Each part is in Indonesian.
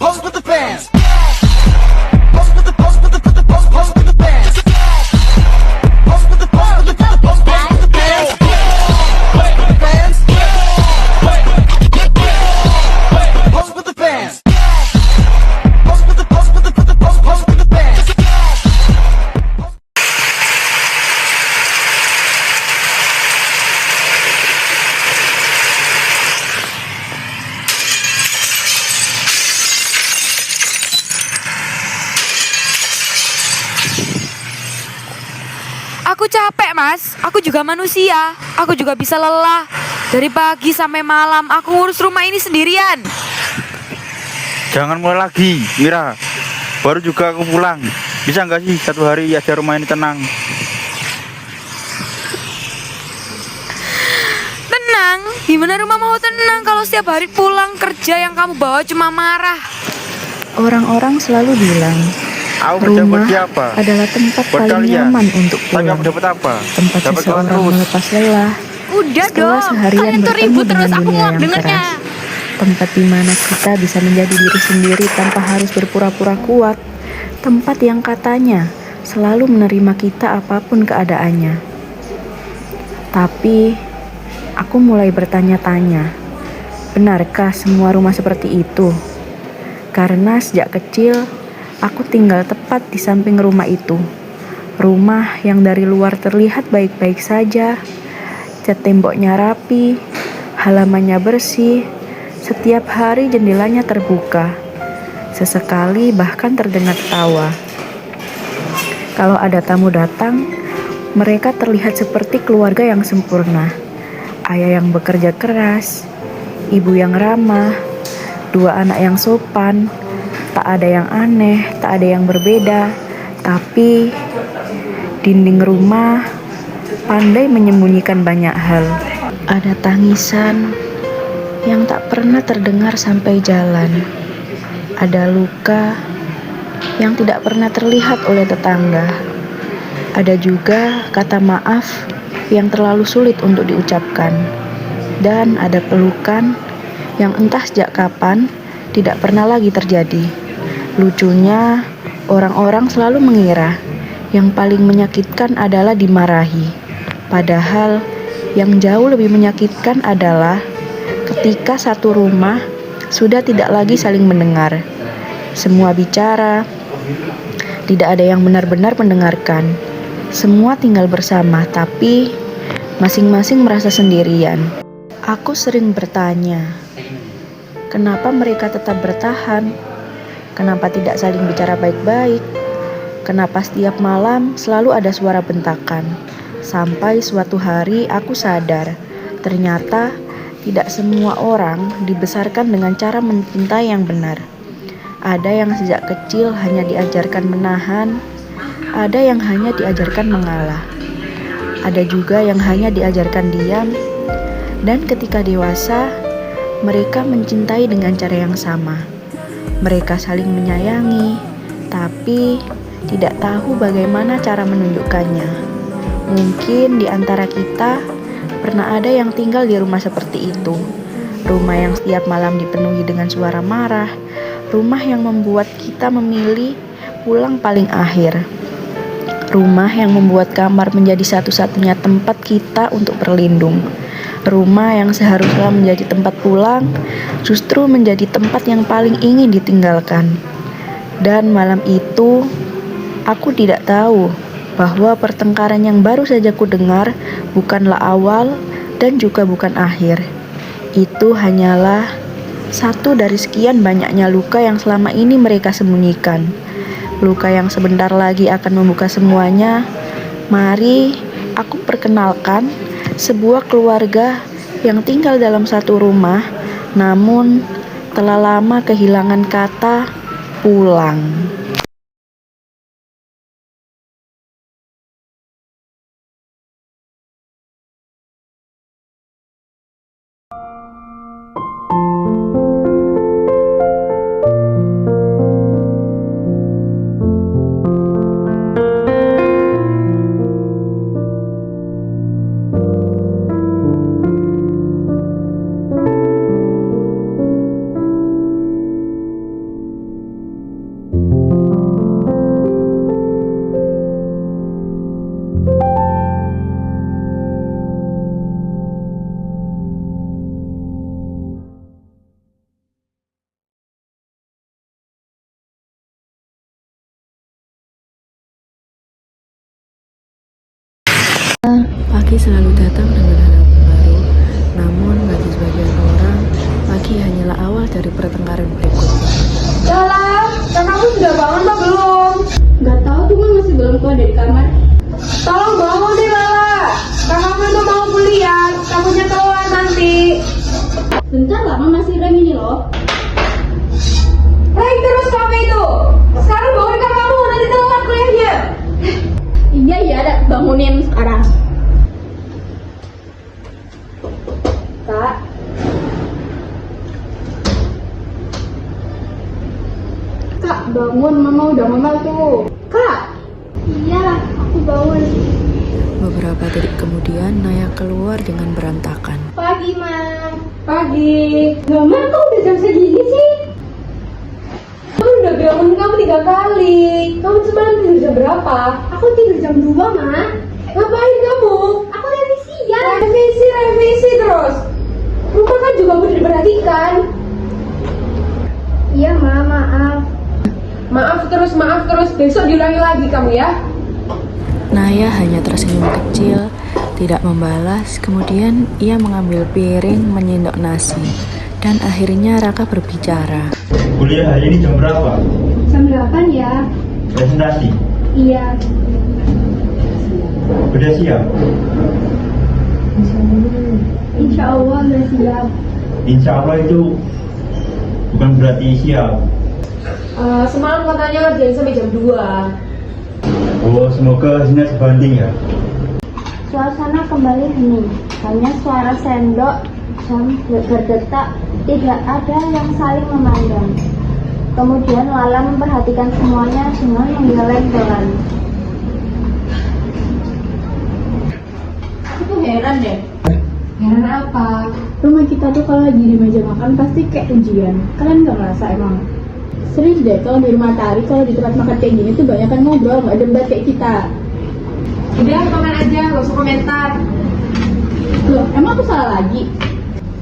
pose with the fans. Pose with the pose with the pose with the pose with the fans. Pose with the pose with the pose with the fans. Pose with the fans. Pose with the pose with the pose with the fans. Aku capek, Mas. Aku juga manusia. Aku juga bisa lelah. Dari pagi sampai malam aku ngurus rumah ini sendirian. Jangan mulai lagi, Mira. Baru juga aku pulang. Bisa nggak sih satu hari aja rumah ini tenang? Tenang? Gimana rumah mau tenang kalau setiap hari pulang kerja yang kamu bawa cuma marah? Orang-orang selalu bilang, Aku kerja buat rumah siapa? adalah tempat Buat paling kalian. nyaman untuk Tapi pulang. aku dapat apa? Tempat Dapat kawan seseorang terus. melepas lelah. Udah Setelah dong, seharian kalian tuh bertemu ribut terus, dengan aku dunia muak yang dengernya. keras. Tempat di mana kita bisa menjadi diri sendiri tanpa harus berpura-pura kuat. Tempat yang katanya selalu menerima kita apapun keadaannya. Tapi, aku mulai bertanya-tanya, benarkah semua rumah seperti itu? Karena sejak kecil, aku tinggal tepat di samping rumah itu. Rumah yang dari luar terlihat baik-baik saja, cat temboknya rapi, halamannya bersih, setiap hari jendelanya terbuka. Sesekali bahkan terdengar tawa. Kalau ada tamu datang, mereka terlihat seperti keluarga yang sempurna. Ayah yang bekerja keras, ibu yang ramah, dua anak yang sopan. Tak ada yang aneh, tak ada yang berbeda. Tapi dinding rumah pandai menyembunyikan banyak hal. Ada tangisan yang tak pernah terdengar sampai jalan. Ada luka yang tidak pernah terlihat oleh tetangga. Ada juga kata maaf yang terlalu sulit untuk diucapkan. Dan ada pelukan yang entah sejak kapan tidak pernah lagi terjadi. Lucunya, orang-orang selalu mengira yang paling menyakitkan adalah dimarahi. Padahal yang jauh lebih menyakitkan adalah ketika satu rumah sudah tidak lagi saling mendengar. Semua bicara, tidak ada yang benar-benar mendengarkan. Semua tinggal bersama, tapi masing-masing merasa sendirian. Aku sering bertanya, kenapa mereka tetap bertahan? Kenapa tidak saling bicara baik-baik? Kenapa setiap malam selalu ada suara bentakan? Sampai suatu hari aku sadar, ternyata tidak semua orang dibesarkan dengan cara mencintai yang benar. Ada yang sejak kecil hanya diajarkan menahan, ada yang hanya diajarkan mengalah. Ada juga yang hanya diajarkan diam, dan ketika dewasa, mereka mencintai dengan cara yang sama. Mereka saling menyayangi, tapi tidak tahu bagaimana cara menunjukkannya. Mungkin di antara kita pernah ada yang tinggal di rumah seperti itu. Rumah yang setiap malam dipenuhi dengan suara marah. Rumah yang membuat kita memilih pulang paling akhir. Rumah yang membuat kamar menjadi satu-satunya tempat kita untuk berlindung. Rumah yang seharusnya menjadi tempat pulang, justru menjadi tempat yang paling ingin ditinggalkan. Dan malam itu, aku tidak tahu bahwa pertengkaran yang baru saja ku dengar bukanlah awal dan juga bukan akhir. Itu hanyalah satu dari sekian banyaknya luka yang selama ini mereka sembunyikan. Luka yang sebentar lagi akan membuka semuanya. Mari aku perkenalkan sebuah keluarga yang tinggal dalam satu rumah, namun telah lama kehilangan kata pulang. Pagi selalu datang dengan harapan baru, namun bagi sebagian orang, pagi hanyalah awal dari pertengkaran berikutnya. Yalah, kakakmu sudah bangun apa belum? Gak tahu tuh, masih belum keluar dari kamar. Tolong bangun deh, Lala. Kakakmu itu mau kuliah, takutnya telat nanti. Bentar lah, Mama masih rem ini loh. Rem terus kamu itu. Sekarang bangun kakakmu, nanti telat kuliahnya. Iya, ada bangunin sekarang. Kak. Kak, bangun, Mama udah ngomel tuh. Kak. Iya, aku bangun. Beberapa detik kemudian, Naya keluar dengan berantakan. Pagi, Mam. Pagi. Mama, kok udah jam segini sih? Aku udah bangun kamu 3 kali. Kamu semalam tidur jam berapa? Aku tidur jam 2, Ma. Ngapain kamu? Aku revisi ya. Revisi terus. Rumah kan juga perlu diperhatikan. Iya, Ma, maaf. Maaf terus. Besok diulangi lagi kamu ya. Naya hanya tersenyum kecil, tidak membalas. Kemudian ia mengambil piring, menyendok nasi. Dan akhirnya Raka berbicara. Kuliah hari ini jam berapa? Jam 8 ya. Presentasi? Iya. Udah siap? Insya Allah udah siap. Insya Allah itu bukan berarti siap. Semalam katanya ngerjain sampai jam 2. Oh, semoga hasilnya sebanding ya. Suasana kembali hening, hanya suara sendok jam berdetak, tidak ada yang saling memandang. Kemudian Lala memperhatikan semuanya dengan menggeleng-geleng. Aku tuh heran deh. Heran apa? Rumah kita tuh kalau lagi di meja makan pasti kayak ujian. Kalian nggak ngerasa emang? Serius deh, kalau di rumah Tari, kalau di tempat makan kayak gini tuh banyak kan ngobrol, nggak debat kayak kita. Udah, makan aja, gak usah komentar. Loh, emang aku salah lagi?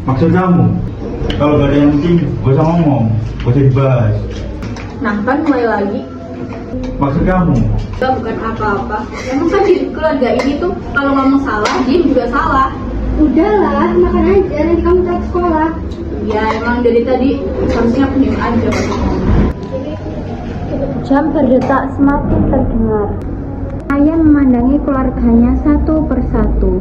Maksud kamu, kalau gak ada yang penting, gak usah ngomong, gak usah dibahas. Nah, kan mulai lagi. Maksud kamu, Kita bukan apa-apa. Emang kan di keluarga ini tuh, kalau ngomong salah, dia juga salah. Udahlah, makan aja, nanti kamu telat sekolah. Ya, emang dari tadi harusnya pendiam aja pas ngomong. Jam berdetak semakin terdengar. Ayah memandangi keluarganya satu persatu.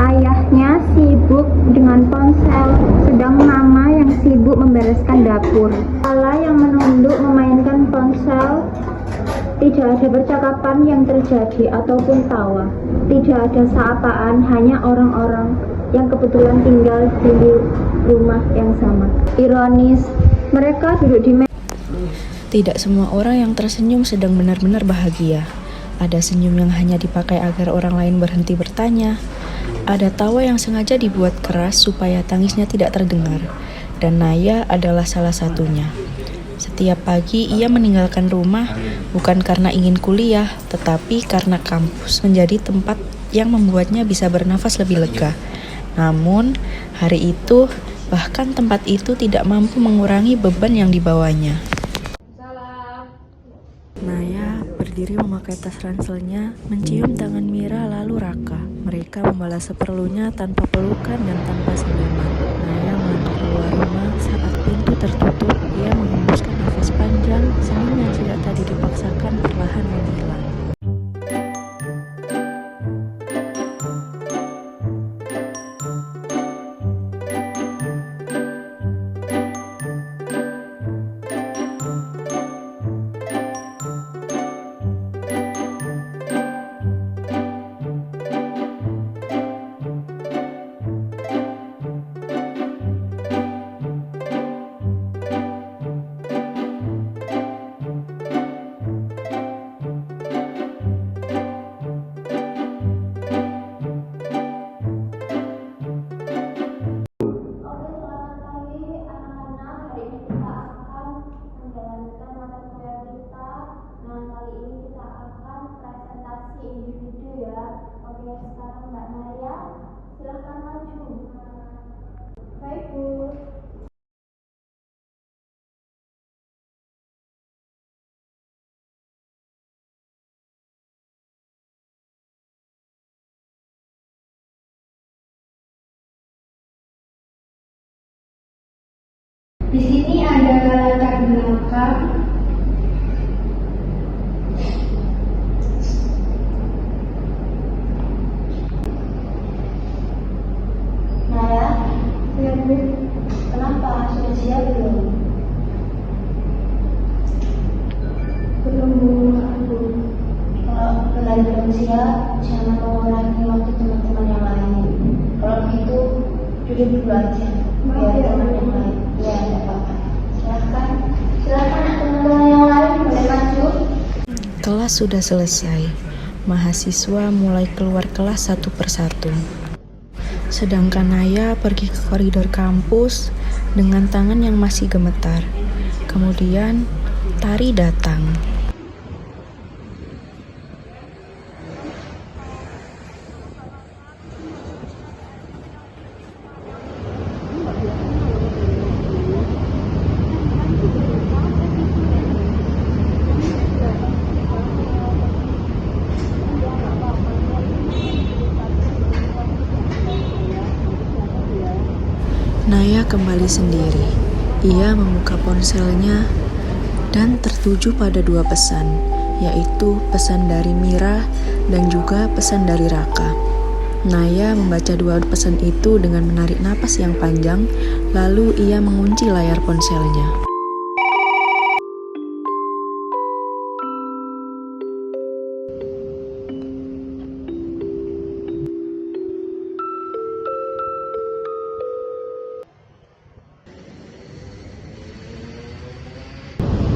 Ayahnya sibuk dengan ponsel, sedang mama yang sibuk membereskan dapur. Lala yang menunduk memainkan ponsel. Tidak ada percakapan yang terjadi ataupun tawa. Tidak ada sapaan, hanya orang-orang yang kebetulan tinggal di rumah yang sama. Ironis, mereka duduk di Tidak semua orang yang tersenyum sedang benar-benar bahagia. Ada senyum yang hanya dipakai agar orang lain berhenti bertanya. Ada tawa yang sengaja dibuat keras supaya tangisnya tidak terdengar. Dan Naya adalah salah satunya. Setiap pagi ia meninggalkan rumah bukan karena ingin kuliah, tetapi karena kampus menjadi tempat yang membuatnya bisa bernafas lebih lega. Namun, hari itu, bahkan tempat itu tidak mampu mengurangi beban yang dibawanya. Naya berdiri memakai tas ranselnya, mencium tangan Mira lalu Raka. Mereka membalas seperlunya tanpa pelukan dan tanpa senyuman. Naya melangkah keluar rumah saat pintu tertutup. Ia menghembuskan nafas panjang, senyum yang sejak tadi dipaksakan perlahan menghilang. Di sini ada latar belakang. Naya, ya Bu. Kenapa? Sudah siap belum? Belum Bu. Kalau kalian belum siap, jangan mengurangi waktu teman-teman yang lain. Kalau begitu, duduk dulu aja. Biar teman yang lain. Ya, tidak apa-apa. Silakan teman-teman yang lain boleh maju. Kelas sudah selesai. Mahasiswa mulai keluar kelas satu persatu. Sedangkan Naya pergi ke koridor kampus dengan tangan yang masih gemetar. Kemudian Tari datang. Naya kembali sendiri. Ia membuka ponselnya dan tertuju pada dua pesan, yaitu pesan dari Mira dan juga pesan dari Raka. Naya membaca dua pesan itu dengan menarik napas yang panjang, lalu ia mengunci layar ponselnya.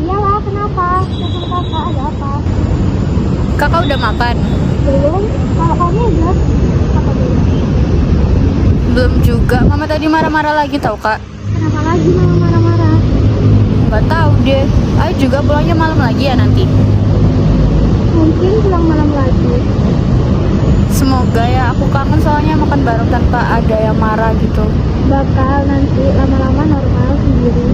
Iyalah, kenapa? Telepon kakak, ada apa? Kakak udah makan? Belum? Kalau kamu udah? Apa belum? Belum juga. Mama tadi marah-marah lagi tau kak. Kenapa lagi mama marah-marah? Nggak tahu deh. Ayo juga pulangnya malam lagi ya nanti. Mungkin pulang malam lagi. Semoga ya. Aku kangen soalnya makan bareng tanpa ada yang marah gitu. Bakal nanti lama-lama normal sendiri.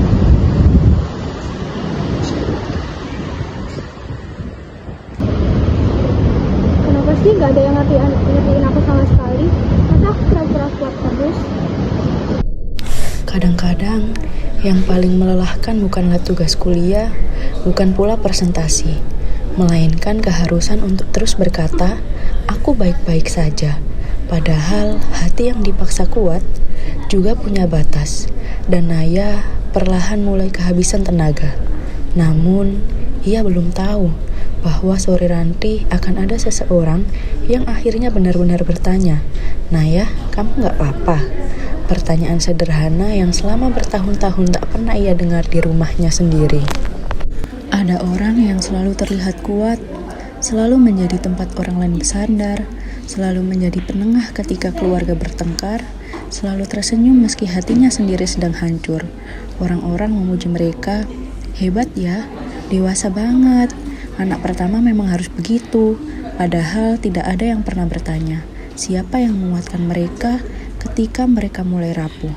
Kenapa sih gak ada yang ngertiin aku sama sekali? Masa aku pura-pura kuat terus? Kadang-kadang yang paling melelahkan bukanlah tugas kuliah, bukan pula presentasi, melainkan keharusan untuk terus berkata, aku baik-baik saja. Padahal hati yang dipaksa kuat juga punya batas, dan Naya perlahan mulai kehabisan tenaga. Namun, ia belum tahu bahwa sore nanti akan ada seseorang yang akhirnya benar-benar bertanya, Naya, kamu gak apa-apa? Pertanyaan sederhana yang selama bertahun-tahun tak pernah ia dengar di rumahnya sendiri. Ada orang yang selalu terlihat kuat, selalu menjadi tempat orang lain bersandar, selalu menjadi penengah ketika keluarga bertengkar, selalu tersenyum meski hatinya sendiri sedang hancur. Orang-orang memuji mereka, hebat ya, dewasa banget. Anak pertama memang harus begitu. Padahal tidak ada yang pernah bertanya, siapa yang menguatkan mereka ketika mereka mulai rapuh.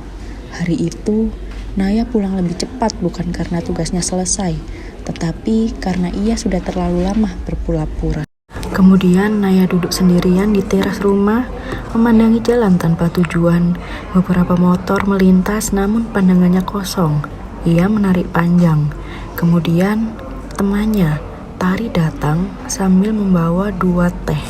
Hari itu, Naya pulang lebih cepat bukan karena tugasnya selesai, tetapi karena ia sudah terlalu lama berpura-pura. Kemudian Naya duduk sendirian di teras rumah, memandangi jalan tanpa tujuan. Beberapa motor melintas namun pandangannya kosong. Ia menarik panjang. Kemudian temannya, Tari datang sambil membawa 2 teh.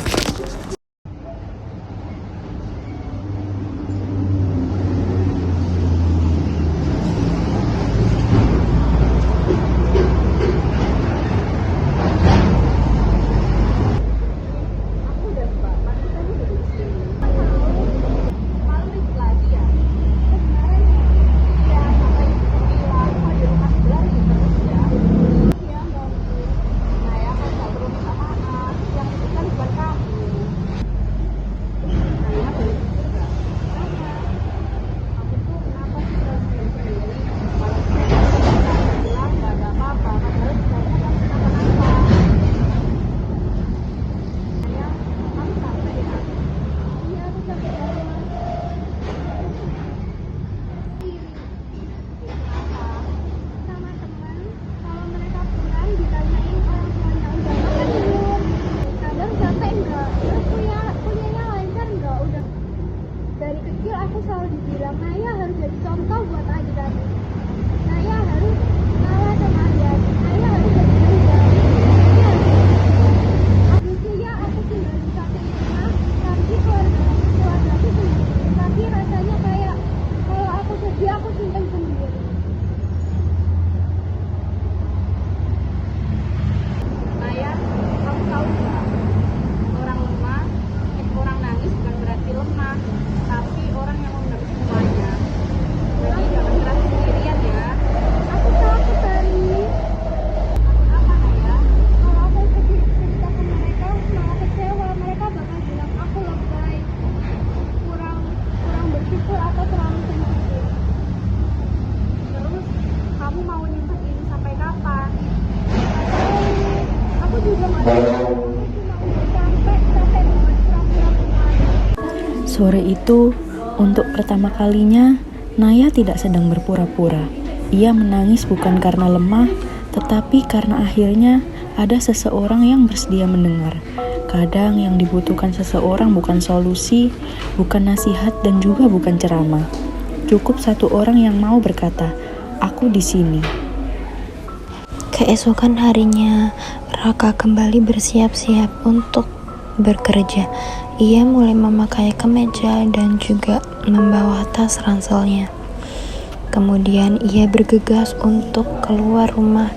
Sore itu, untuk pertama kalinya, Naya tidak sedang berpura-pura. Ia menangis bukan karena lemah, tetapi karena akhirnya ada seseorang yang bersedia mendengar. Kadang yang dibutuhkan seseorang bukan solusi, bukan nasihat, dan juga bukan ceramah. Cukup satu orang yang mau berkata, "Aku di sini." Keesokan harinya, Raka kembali bersiap-siap untuk bekerja. Ia mulai memakai kemeja dan juga membawa tas ranselnya. Kemudian ia bergegas untuk keluar rumah.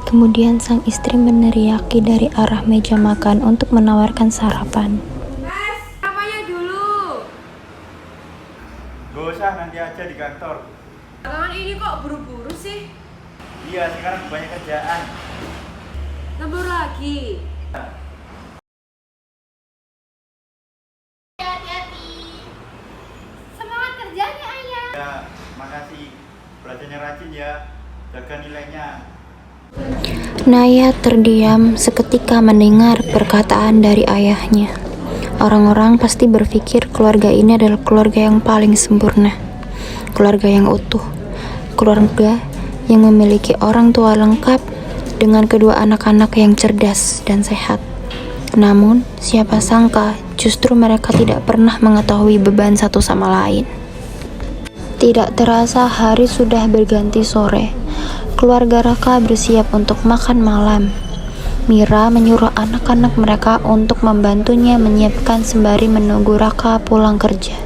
Kemudian sang istri meneriaki dari arah meja makan untuk menawarkan sarapan. Mas, apanya dulu? Gak usah, nanti aja di kantor. Belakangan ini kok buru-buru sih? Iya, sekarang banyak kerjaan. Lembur lagi. Semangat kerjanya, Ayah. Ya, makasih. Belajarnya rajin ya. Jaga nilainya. Naya terdiam seketika mendengar perkataan dari ayahnya. Orang-orang pasti berpikir keluarga ini adalah keluarga yang paling sempurna, keluarga yang utuh, keluarga yang memiliki orang tua lengkap dengan kedua anak-anak yang cerdas dan sehat. Namun, siapa sangka justru mereka tidak pernah mengetahui beban satu sama lain. Tidak terasa hari sudah berganti sore. Keluarga Raka bersiap untuk makan malam. Mira menyuruh anak-anak mereka untuk membantunya menyiapkan sembari menunggu Raka pulang kerja.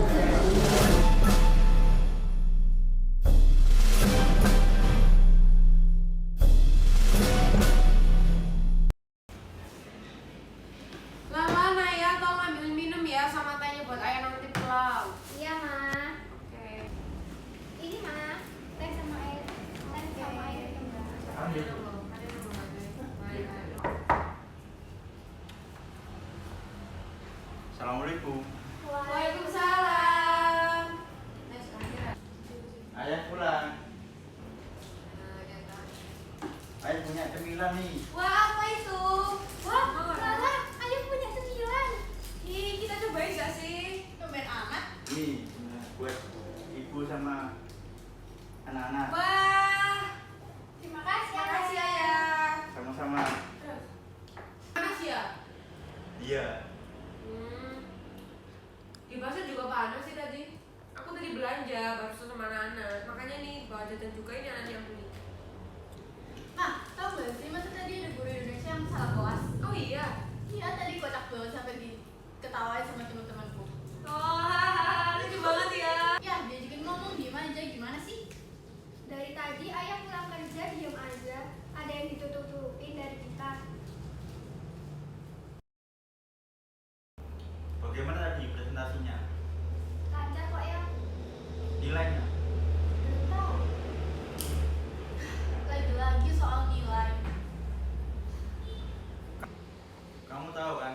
Lala, Naya, tolong ambil minum ya sama tehnya buat ayah nanti pulang. Iya, Ma. Oke. Ini, Ma. Teh sama air. Teh sama air. Ambil. Assalamualaikum. Waalaikumsalam. Ayah pulang. Ayah punya cemilan nih. Wah, apa itu? Wah, Lala, Ayah punya cemilan. Ih, kita cobain gak sih? Cobain amat. Nih, buat ibu sama anak-anak. Wah, Terima kasih, makasih ayah. Sama-sama. Panas ya? Iya. Di pasar juga panas sih tadi. Aku tadi belanja barusan sama anak-anak. Makanya nih bawa jajan juga ini anak yang beli. Ah, tau gak sih, masa tadi ada guru Indonesia yang salah kelas? Oh iya. Iya, tadi kocak banget sampai diketawain sama teman-temanku. Oh, hahaha, lucu banget ya. Ya, diajakin ngomong diem aja, gimana sih? Dari tadi Ayah pulang kerja diam aja. Ada yang ditutup-tutupin dari kita. Bagaimana tadi presentasinya? Lancar kok ya. Nilainya? Belum tahu. Lagi-lagi soal nilai. Kamu tahu kan,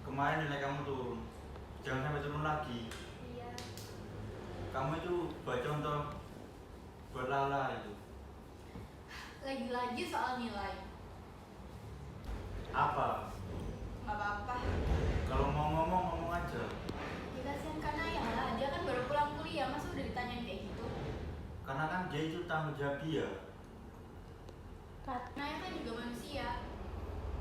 kemarin nilai kamu turun. Jangan sampai turun lagi. Iya. Kamu itu buat contoh buat Lala itu. Lagi-lagi soal nilai. Apa? Gak apa-apa. Kalau mau ngomong, ngomong aja. Ya kasihan kan Ayah lah, dia kan baru pulang kuliah, masa udah ditanyain kayak gitu? Karena kan dia itu tanggung jawab dia. Naya kan juga manusia.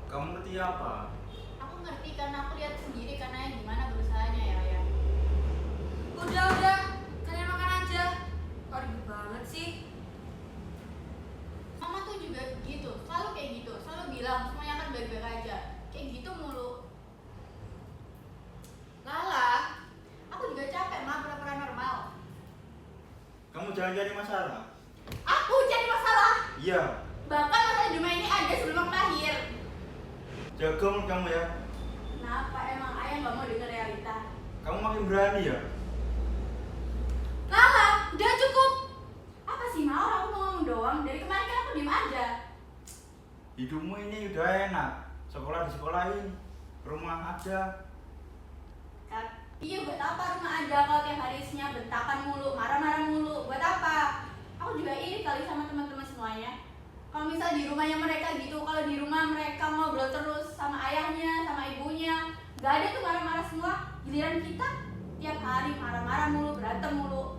Kamu ngerti apa? Aku ngerti karena aku lihat sendiri kan Naya gimana berusahanya ya, Ayah. Udah, kalian makan aja. Kok ribet banget sih? Mama tuh juga gitu, selalu kayak gitu, selalu bilang semuanya akan baik-baik aja. Kayak gitu mulu. Lala, Aku juga capek mah pura-pura normal. Kamu jangan jadi masalah. Aku jadi masalah. Iya, Bahkan masalah di rumah ini ada sebelum aku lahir. jaga mulut kamu ya. Kenapa emang Ayah nggak mau dengar realita? Kamu makin berani ya. Lala, udah cukup. Apa sih mau aku mau ngomong doang? Dari kemarin kan aku diem aja. Hidupmu ini udah enak. Sekolah disekolahin, rumah ada. Iya, buat apa rumah ada kalau tiap hari isinya bentakan mulu, marah-marah mulu? Buat apa? Aku juga iri kali sama teman-teman semuanya. Kalau misal di rumahnya mereka gitu, kalau di rumah mereka ngobrol ngobrol terus sama ayahnya, sama ibunya. Gak ada tuh marah-marah semua. Giliran kita tiap hari marah-marah mulu, berantem mulu.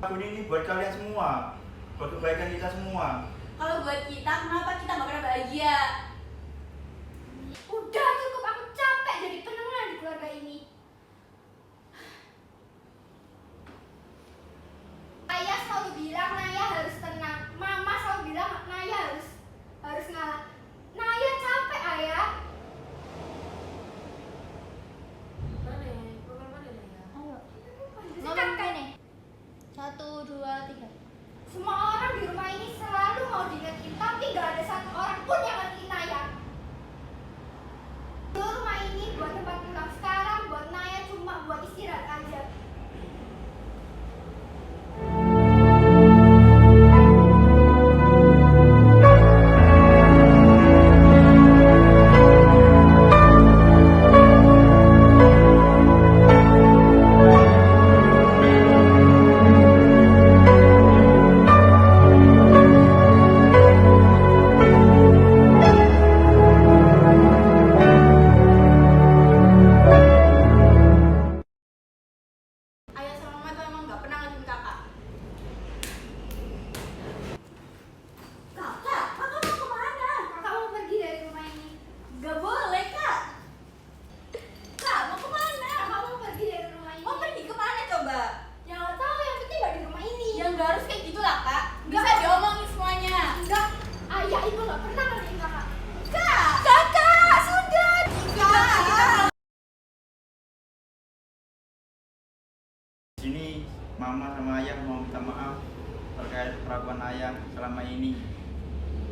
Aku ini buat kalian semua, buat kebaikan kita semua. Kalau buat kita, kenapa kita gak pernah bahagia? Udah cukup, aku capek jadi penengah di keluarga ini. Ayah selalu bilang Naya harus tenang. Mama selalu bilang Naya harus ngalah. Naya capek, Ayah. Ngomong kan nih. 1, 2, 3. Semua orang di rumah ini selalu mau diingetin, tapi gak ada satu orang pun yang ngertiin Naya. Rumah ini buat tempat pulang, sekarang buat Naya cuma buat istirahat aja. Ayah sama mama tuh emang gak pernah ngertiin kakak. Kakak mau kemana? Kakak mau pergi dari rumah ini. Gak boleh, Kak. Kak, mau kemana? Kakak mau pergi dari rumah ini. Mau pergi kemana coba? Ya nggak tahu, yang penting gak di rumah ini. Ya nggak harus kayak gitu lah, Kak. Bisa diomongin semuanya. Enggak, ayah ibu nggak pernah ngertiin kakak. Kak, kakak, sudah. Kak. Di sini mama sama ayah mau minta maaf terkait perlakuan ayah selama ini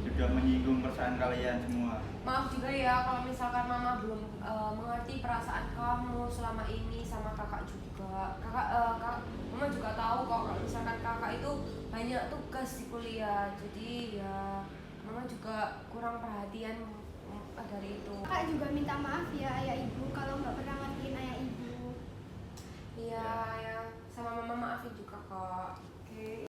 sudah menyinggung perasaan kalian semua. Maaf juga ya kalau misalkan mama belum mengerti perasaan kamu selama ini sama kakak juga. Mama juga tahu kok kalau misalkan kakak itu banyak tugas di kuliah. Jadi ya mama juga kurang perhatian dari itu. Kakak juga minta maaf ya ayah ibu kalau nggak pernah ngertiin ayah ibu. Iya ya, sama mama maafin juga kok. Oke.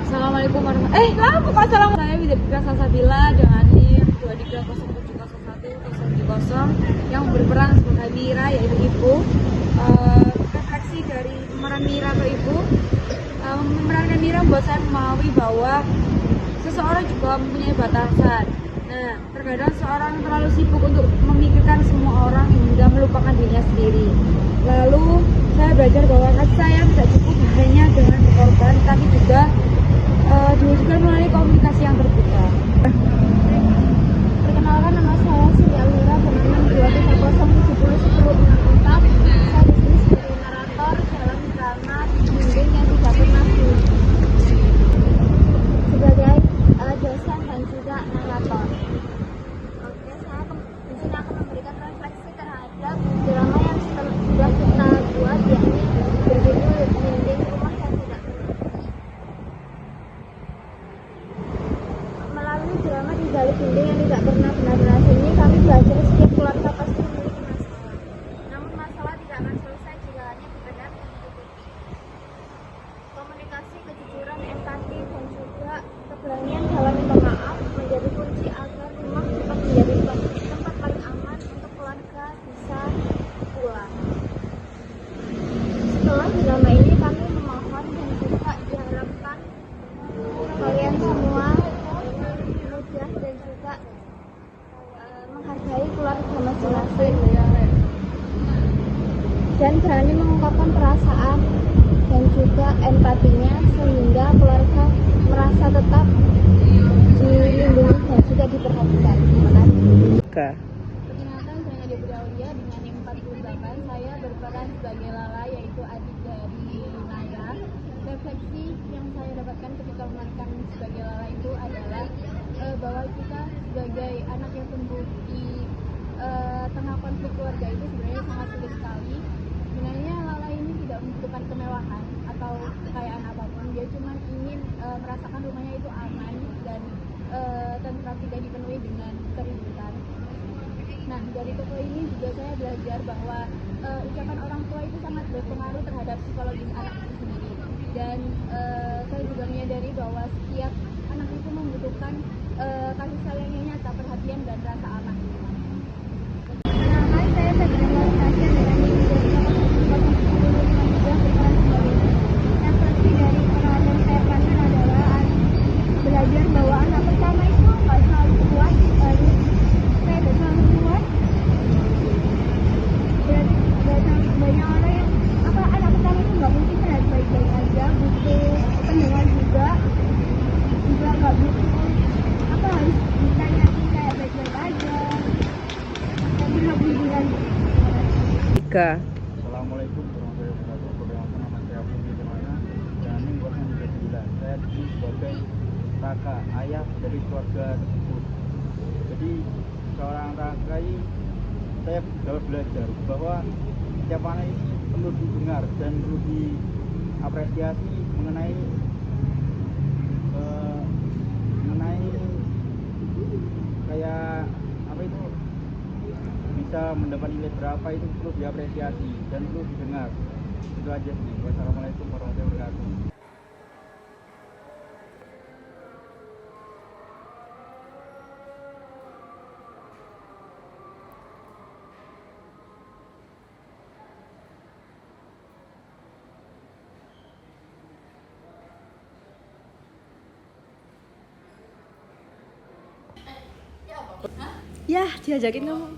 Assalamualaikum warahmatullahi wabarakatuh. Saya Widya Salsabila dengan NIM 23070170 yang berperan sebagai Mira, yaitu ibu. Refleksi dari pemeran Mira ke ibu, memerankan Mira membuat saya memahami bahwa seseorang juga mempunyai batasan. Nah, terkadang seorang terlalu sibuk untuk memikirkan semua orang hingga melupakan dirinya sendiri. Lalu saya belajar bahwa kasih sayang tidak cukup hanya dengan berkorban, tapi juga diwujudkan melalui komunikasi yang terbuka. Perkenalkan, nama saya Sri Almira dengan 230701064. Saya di sini sebagai narator dalam drama Dinding yang Tidak Pernah Sunyi. Sebagai dosen dan juga narator. Oke, saya di sini akan memberikan refleksi terhadap drama yang sudah kita buat, yakni berjudul Dinding Rumah yang Tidak Pernah Sunyi. Melalui drama di balik dinding yang tidak pernah benar-benar sunyi, kami belajar setiap keluarga pasti memiliki masalah. Namun masalah tidak akan selesai jika hanya sekedar menutupi. Komunikasi, kejujuran, empati, dan juga keberanian dalam minta maaf menjadi kunci agar rumah tetap menjadi tempat paling aman untuk keluarga bisa pulang. Setelah drama ini kami memohon dan juga diharapkan kalian semua mudah dan juga menghargai keluarga masing-masing perasaan dan juga empatinya sehingga keluarga merasa tetap dilindungi dan juga diperhatikan. Terima kasih. Perkenalkan, saya Nadia Budi Aulia dengan NIM 48. Saya berperan sebagai Lala, yaitu adik dari Naya. Refleksi yang saya dapatkan ketika memerankan sebagai Lala itu adalah bahwa kita sebagai anak yang tumbuh di tengah konflik keluarga itu sebenarnya sangat sulit sekali. Sebenarnya Lala ini tidak membutuhkan kemewahan atau kekayaan apapun. Dia cuma ingin merasakan rumahnya itu aman dan tentram, tidak dipenuhi dengan keributan. Nah, dari toko ini juga saya belajar bahwa ucapan orang tua itu sangat berpengaruh terhadap psikologis anak itu sendiri. Dan saya juga menyadari bahwa setiap anak itu membutuhkan kasih sayang yang nyata, perhatian, dan rasa aman. Perkenalkan, saya Sabrina Tasya dengan NIM 2010 berperan sebagai refleksi dari pengalaman saya pernah adalah belajar bahwa anak pertama itu nggak selalu kuat, saya tidak selalu kuat. Dan banyak orang yang anak pertama itu nggak mungkin terlihat baik-baik aja, butuh pendengar juga nggak butuh harus ditanyain kayak baik-baik aja, tapi hiburan. Assalamualaikum warahmatullahi wabarakatuh. Perkenalkan, nama saya Budi Firmana dan NIM 49. Saya disini sebagai kakak ayah dari keluarga tersebut. Jadi seorang kakak ini saya dapat belajar bahwa setiap anak ini perlu didengar dan perlu diapresiasi mengenai kayak apa itu bisa mendapat nilai berapa itu perlu diapresiasi dan perlu didengar. Itu aja sih. Wassalamualaikum warahmatullahi wabarakatuh. Ya, diajakin ngomong.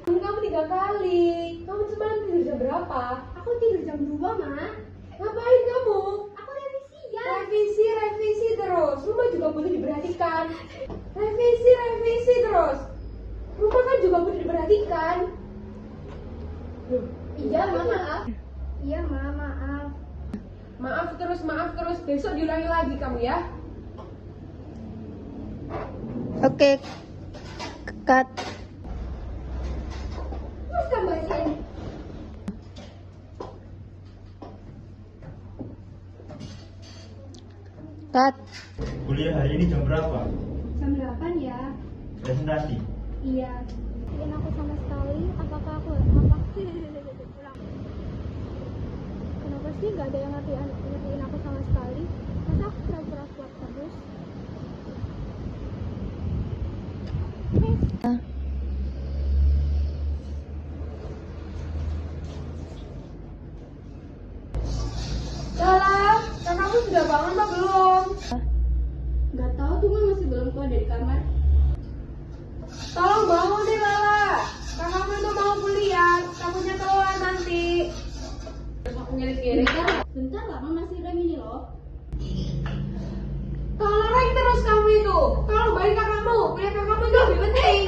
Kamu 3 kali. Kamu semalam tidur jam berapa? Aku tidur jam 2, Ma. Ngapain kamu? Aku revisian. Revisi terus. Rumah juga butuh diperhatikan. Revisi terus. Rumah kan juga butuh diperhatikan. Iya, Ma, maaf. Iya, Ma, maaf. Maaf terus. Besok diulangi lagi kamu ya. Oke, cut. Terus tambah sini. Cut. Kuliah hari ini jam berapa? Jam 8 ya. Presentasi. Iya. Bikin aku sama sekali. Apakah aku pulang? Kenapa sih nggak ada yang ngertiin aku sama sekali? Masa aku pura-pura kuat terus? Lala, kakakmu sudah bangun apa belum? Nggak tahu tuh, Ma, masih belum keluar dari kamar. Tolong bangun deh Lala. Kakakmu itu mau kuliah, takutnya telat nanti. Aku ngirit-ngirit. Bentar lah, Ma, masih rem ini loh. Tolong terus kamu itu. Tolong balik kakakmu. Kuliah kakakmu itu lebih penting.